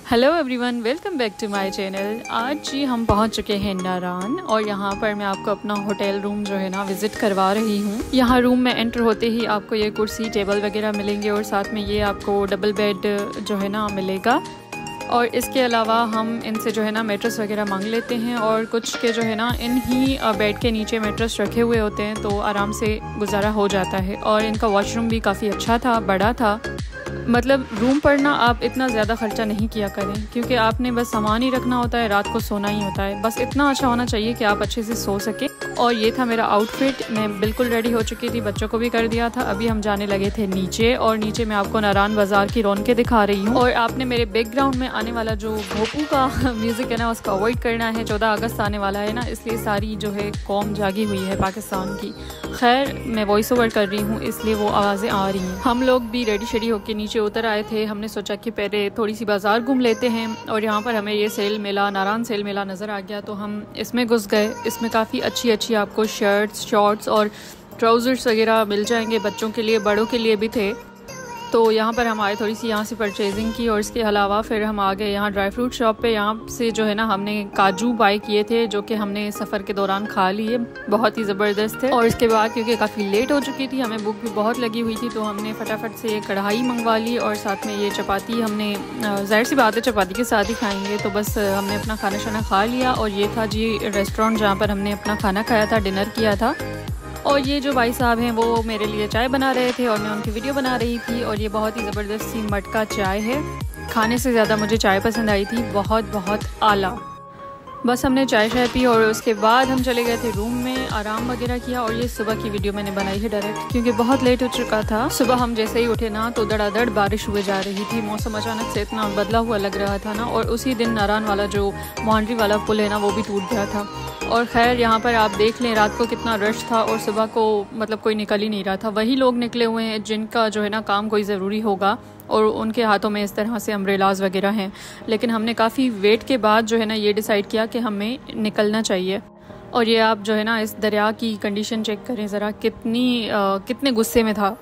Hello everyone, welcome back to my channel. आज जी हम पहुंच चुके हैं नारान और यहाँ पर मैं आपको अपना होटल रूम जो है ना विज़िट करवा रही हूँ। यहाँ रूम में एंटर होते ही आपको ये कुर्सी टेबल वगैरह मिलेंगे और साथ में ये आपको डबल बेड जो है ना मिलेगा। और इसके अलावा हम इनसे जो है ना मैट्रेस वगैरह मांग लेते हैं और कुछ के जो है ना इन ही बेड के नीचे मैट्रेस रखे हुए होते हैं, तो आराम से गुजारा हो जाता है। और इनका वॉशरूम भी काफ़ी अच्छा था, बड़ा था। मतलब रूम पर ना आप इतना ज़्यादा ख़र्चा नहीं किया करें, क्योंकि आपने बस सामान ही रखना होता है, रात को सोना ही होता है। बस इतना अच्छा होना चाहिए कि आप अच्छे से सो सकें। और ये था मेरा आउटफिट। मैं बिल्कुल रेडी हो चुकी थी, बच्चों को भी कर दिया था। अभी हम जाने लगे थे नीचे, और नीचे मैं आपको नारान बाज़ार की रौनकें दिखा रही हूँ। और आपने मेरे बैकग्राउंड में आने वाला जो भोपू का म्यूज़िक है ना, उसको अवॉइड करना है। 14 अगस्त आने वाला है ना, इसलिए सारी जो है कौम जागी हुई है पाकिस्तान की। खैर, मैं वॉइस ओवर कर रही हूँ, इसलिए वो आवाज़ें आ रही हैं। हम लोग भी रेडी शेडी होकर नीचे उतर आए थे। हमने सोचा कि पहले थोड़ी सी बाज़ार घूम लेते हैं, और यहाँ पर हमें ये सेल मेला, नारान सेल मेला नज़र आ गया, तो हम इसमें घुस गए। इसमें काफ़ी अच्छी आपको शर्ट्स, शॉर्ट्स और ट्राउज़र्स वगैरह मिल जाएंगे। बच्चों के लिए, बड़ों के लिए भी थे। तो यहाँ पर हम आए, थोड़ी सी यहाँ से परचेजिंग की, और इसके अलावा फिर हम आ गए यहाँ ड्राई फ्रूट शॉप पे। यहाँ से जो है ना हमने काजू बाय किए थे, जो कि हमने सफ़र के दौरान खा लिए, बहुत ही ज़बरदस्त थे। और इसके बाद क्योंकि काफ़ी लेट हो चुकी थी, हमें भूख भी बहुत लगी हुई थी, तो हमने फटाफट से ये कढ़ाई मंगवा ली। और साथ में ये चपाती, हमने ज़ाहिर सी बात है चपाती के साथ ही खाएँगे, तो बस हमने अपना खाना शाना खा लिया। और ये था जी रेस्टोरेंट जहाँ पर हमने अपना खाना खाया था, डिनर किया था। और ये जो भाई साहब हैं वो मेरे लिए चाय बना रहे थे और मैं उनकी वीडियो बना रही थी। और ये बहुत ही ज़बरदस्त सी मटका चाय है, खाने से ज़्यादा मुझे चाय पसंद आई थी, बहुत आला। बस हमने चाय पी और उसके बाद हम चले गए थे रूम में, आराम वगैरह किया। और ये सुबह की वीडियो मैंने बनाई है डायरेक्ट, क्योंकि बहुत लेट हो चुका था। सुबह हम जैसे ही उठे ना, तो धड़ाधड़ बारिश हुए जा रही थी। मौसम अचानक से इतना बदला हुआ लग रहा था ना। और उसी दिन नारान वाला जो मोहांडरी वाला पुल है ना, वो भी टूट गया था। और खैर, यहाँ पर आप देख लें रात को कितना रश था, और सुबह को मतलब कोई निकल ही नहीं रहा था। वही लोग निकले हुए हैं जिनका जो है ना काम कोई ज़रूरी होगा, और उनके हाथों में इस तरह से अम्ब्रेलाज वगैरह हैं। लेकिन हमने काफ़ी वेट के बाद जो है ना ये डिसाइड किया कि हमें निकलना चाहिए। और ये आप जो है ना इस दरिया की कंडीशन चेक करें ज़रा, कितने गुस्से में था।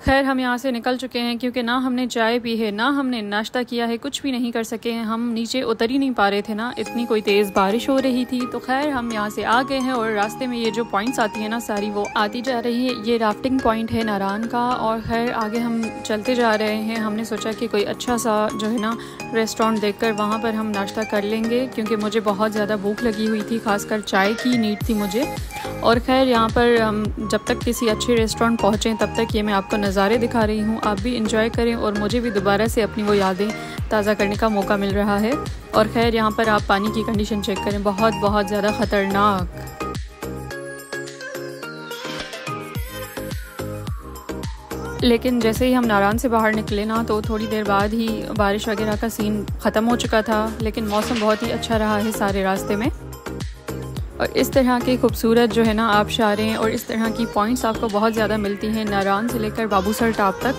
खैर, हम यहाँ से निकल चुके हैं, क्योंकि ना हमने चाय पी है, ना हमने नाश्ता किया है, कुछ भी नहीं कर सके हैं। हम नीचे उतर ही नहीं पा रहे थे ना, इतनी कोई तेज़ बारिश हो रही थी। तो खैर, हम यहाँ से आ गए हैं, और रास्ते में ये जो पॉइंट्स आती हैं ना सारी, वो आती जा रही है। ये राफ्टिंग पॉइंट है नारान का। और खैर, आगे हम चलते जा रहे हैं। हमने सोचा कि कोई अच्छा सा जो है ना रेस्टोरेंट देखकर वहाँ पर हम नाश्ता कर लेंगे, क्योंकि मुझे बहुत ज़्यादा भूख लगी हुई थी, खासकर चाय की नीड थी मुझे। और खैर, यहाँ पर हम जब तक किसी अच्छे रेस्टोरेंट पहुँचें, तब तक ये मैं आपको नज़ारे दिखा रही हूँ। आप भी इंजॉय करें, और मुझे भी दोबारा से अपनी वो यादें ताज़ा करने का मौका मिल रहा है। और खैर, यहाँ पर आप पानी की कंडीशन चेक करें, बहुत ज़्यादा ख़तरनाक। लेकिन जैसे ही हम नारान से बाहर निकले ना, तो थोड़ी देर बाद ही बारिश वगैरह का सीन ख़त्म हो चुका था। लेकिन मौसम बहुत ही अच्छा रहा है सारे रास्ते में। और इस तरह के खूबसूरत जो है ना आबशारें और इस तरह की पॉइंट्स आपको बहुत ज़्यादा मिलती हैं नारान से लेकर बाबूसर टाप तक,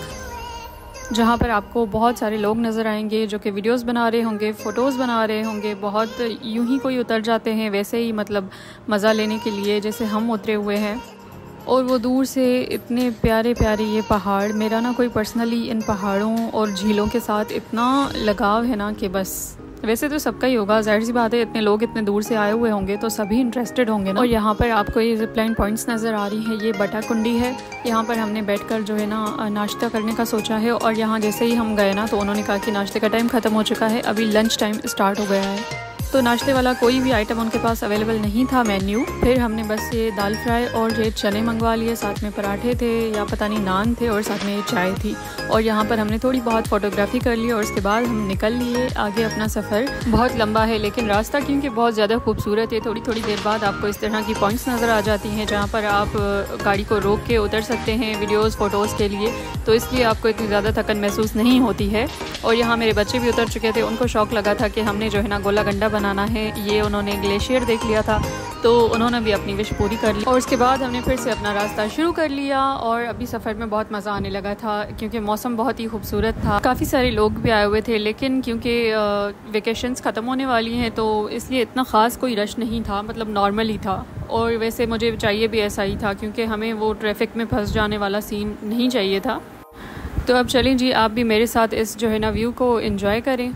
जहाँ पर आपको बहुत सारे लोग नज़र आएंगे जो कि वीडियोस बना रहे होंगे, फ़ोटोज़ बना रहे होंगे। बहुत यूं ही कोई उतर जाते हैं वैसे ही, मतलब मज़ा लेने के लिए, जैसे हम उतरे हुए हैं। और वो दूर से इतने प्यारे ये पहाड़। मेरा ना कोई पर्सनली इन पहाड़ों और झीलों के साथ इतना लगाव है ना कि बस, वैसे तो सबका ही होगा, जाहिर सी बात है, इतने लोग इतने दूर से आए हुए होंगे तो सभी इंटरेस्टेड होंगे ना। और यहाँ पर आपको ये ज़िपलाइन पॉइंट्स नज़र आ रही हैं। ये बटा कुंडी है, यहाँ पर हमने बैठकर जो है ना नाश्ता करने का सोचा है। और यहाँ जैसे ही हम गए ना, तो उन्होंने कहा कि नाश्ते का टाइम ख़त्म हो चुका है, अभी लंच टाइम स्टार्ट हो गया है। तो नाश्ते वाला कोई भी आइटम उनके पास अवेलेबल नहीं था मेन्यू। फिर हमने बस ये दाल फ्राई और ये चने मंगवा लिए, साथ में पराठे थे या पता नहीं नान थे, और साथ में ये चाय थी। और यहाँ पर हमने थोड़ी बहुत फ़ोटोग्राफी कर ली, और उसके बाद हम निकल लिए आगे। अपना सफ़र बहुत लंबा है, लेकिन रास्ता क्योंकि बहुत ज़्यादा खूबसूरत है, थोड़ी देर बाद आपको इस तरह की पॉइंट्स नज़र आ जाती हैं जहाँ पर आप गाड़ी को रोक के उतर सकते हैं वीडियोज़ फ़ोटोज़ के लिए। तो इसलिए आपको इतनी ज़्यादा थकन महसूस नहीं होती है। और यहाँ मेरे बच्चे भी उतर चुके थे, उनको शौक़ लगा था कि हमने जो है ना गोला गंडा बनाना है। ये उन्होंने ग्लेशियर देख लिया था, तो उन्होंने भी अपनी विश पूरी कर ली। और उसके बाद हमने फिर से अपना रास्ता शुरू कर लिया। और अभी सफ़र में बहुत मज़ा आने लगा था, क्योंकि मौसम बहुत ही खूबसूरत था। काफ़ी सारे लोग भी आए हुए थे, लेकिन क्योंकि वेकेशंस ख़त्म होने वाली हैं, तो इसलिए इतना ख़ास कोई रश नहीं था, मतलब नॉर्मल ही था। और वैसे मुझे चाहिए भी ऐसा ही था, क्योंकि हमें वो ट्रैफिक में फंस जाने वाला सीन नहीं चाहिए था। तो अब चलें जी, आप भी मेरे साथ इस जो है ना व्यू को एंजॉय करें।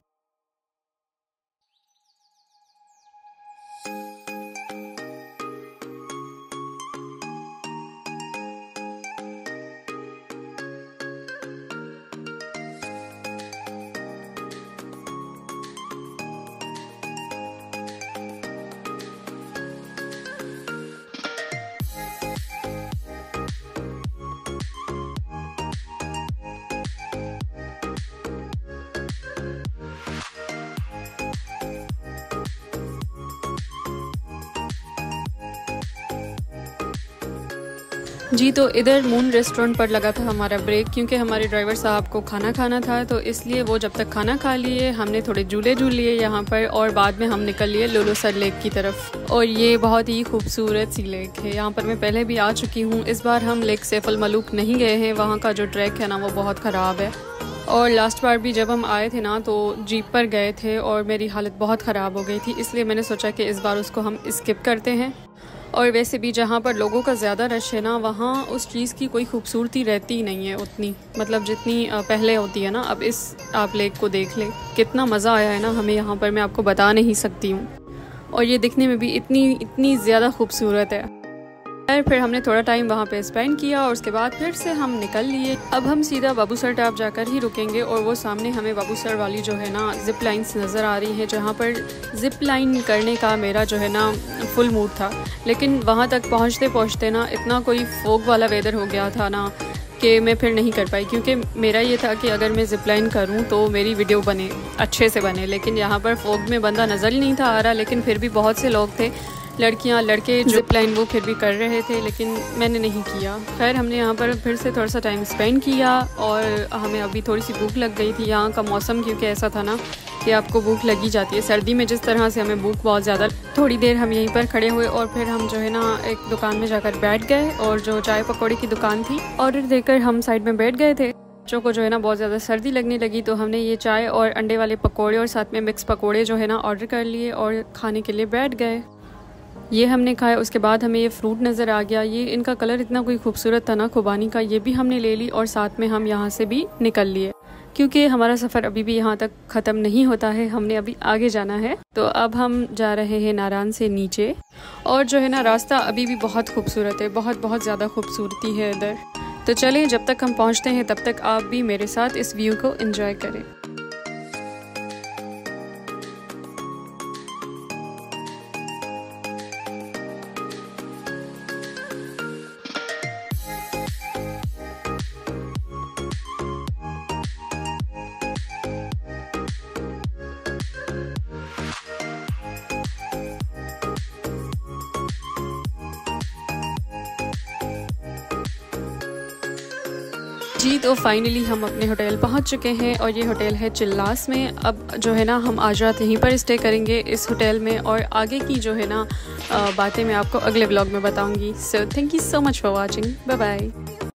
जी तो इधर मून रेस्टोरेंट पर लगा था हमारा ब्रेक, क्योंकि हमारे ड्राइवर साहब को खाना खाना था, तो इसलिए वो जब तक खाना खा लिए हमने थोड़े झूले झूल लिए यहाँ पर, और बाद में हम निकल लिए लुलु सर लेक की तरफ। और ये बहुत ही खूबसूरत सी लेक है, यहाँ पर मैं पहले भी आ चुकी हूँ। इस बार हम लेक सैफ अल मलूक नहीं गए हैं, वहाँ का जो ट्रैक है ना वो बहुत ख़राब है। और लास्ट बार भी जब हम आए थे ना तो जीप पर गए थे और मेरी हालत बहुत ख़राब हो गई थी, इसलिए मैंने सोचा कि इस बार उसको हम स्किप करते हैं। और वैसे भी जहाँ पर लोगों का ज़्यादा रश है ना, वहाँ उस चीज़ की कोई खूबसूरती रहती ही नहीं है उतनी, मतलब जितनी पहले होती है ना। अब इस आप लेक को देख लें, कितना मज़ा आया है ना हमें यहाँ पर, मैं आपको बता नहीं सकती हूँ। और ये दिखने में भी इतनी ज़्यादा खूबसूरत है। फिर हमने थोड़ा टाइम वहाँ पे स्पेंड किया और उसके बाद फिर से हम निकल लिए। अब हम सीधा बाबूसर टॉप जाकर ही रुकेंगे, और वो सामने हमें बाबूसर वाली जो है ना जिप लाइन्स नज़र आ रही है, जहाँ पर जिप लाइन करने का मेरा जो है ना फुल मूड था। लेकिन वहाँ तक पहुँचते पहुँचते ना इतना कोई फोग वाला वेदर हो गया था ना कि मैं फिर नहीं कर पाई, क्योंकि मेरा ये था कि अगर मैं जिप लाइन करूँ तो मेरी वीडियो बने, अच्छे से बने। लेकिन यहाँ पर फोग में बंदा नज़र ही नहीं था आ रहा, लेकिन फिर भी बहुत से लोग थे, लड़कियां लड़के जिप लाइन वो फिर भी कर रहे थे, लेकिन मैंने नहीं किया। खैर हमने यहाँ पर फिर से थोड़ा सा टाइम स्पेंड किया, और हमें अभी थोड़ी सी भूख लग गई थी। यहाँ का मौसम क्योंकि ऐसा था ना कि आपको भूख लगी जाती है, सर्दी में जिस तरह से हमें भूख बहुत ज़्यादा। थोड़ी देर हम यहीं पर खड़े हुए और फिर हम जो है ना एक दुकान में जाकर बैठ गए, और जो चाय पकौड़े की दुकान थी ऑर्डर देकर हम साइड में बैठ गए थे। बच्चों को जो है ना बहुत ज़्यादा सर्दी लगने लगी, तो हमने ये चाय और अंडे वाले पकौड़े और साथ में मिक्स पकौड़े जो है ना ऑर्डर कर लिए और खाने के लिए बैठ गए। ये हमने खाया। उसके बाद हमें ये फ्रूट नज़र आ गया, ये इनका कलर इतना कोई खूबसूरत था ना खुबानी का, ये भी हमने ले ली और साथ में हम यहाँ से भी निकल लिए, क्योंकि हमारा सफ़र अभी भी यहाँ तक ख़त्म नहीं होता है, हमने अभी आगे जाना है। तो अब हम जा रहे हैं नारान से नीचे, और जो है ना रास्ता अभी भी बहुत खूबसूरत है, बहुत ज़्यादा खूबसूरती है इधर। तो चलें, जब तक हम पहुँचते हैं तब तक आप भी मेरे साथ इस व्यू को एंजॉय करें। जी तो फाइनली हम अपने होटल पहुंच चुके हैं, और ये होटल है चिल्लास में। अब जो है ना हम आज रात यहीं पर स्टे करेंगे इस होटल में, और आगे की जो है ना बातें मैं आपको अगले व्लॉग में बताऊंगी। So thank you so much for watching, bye bye.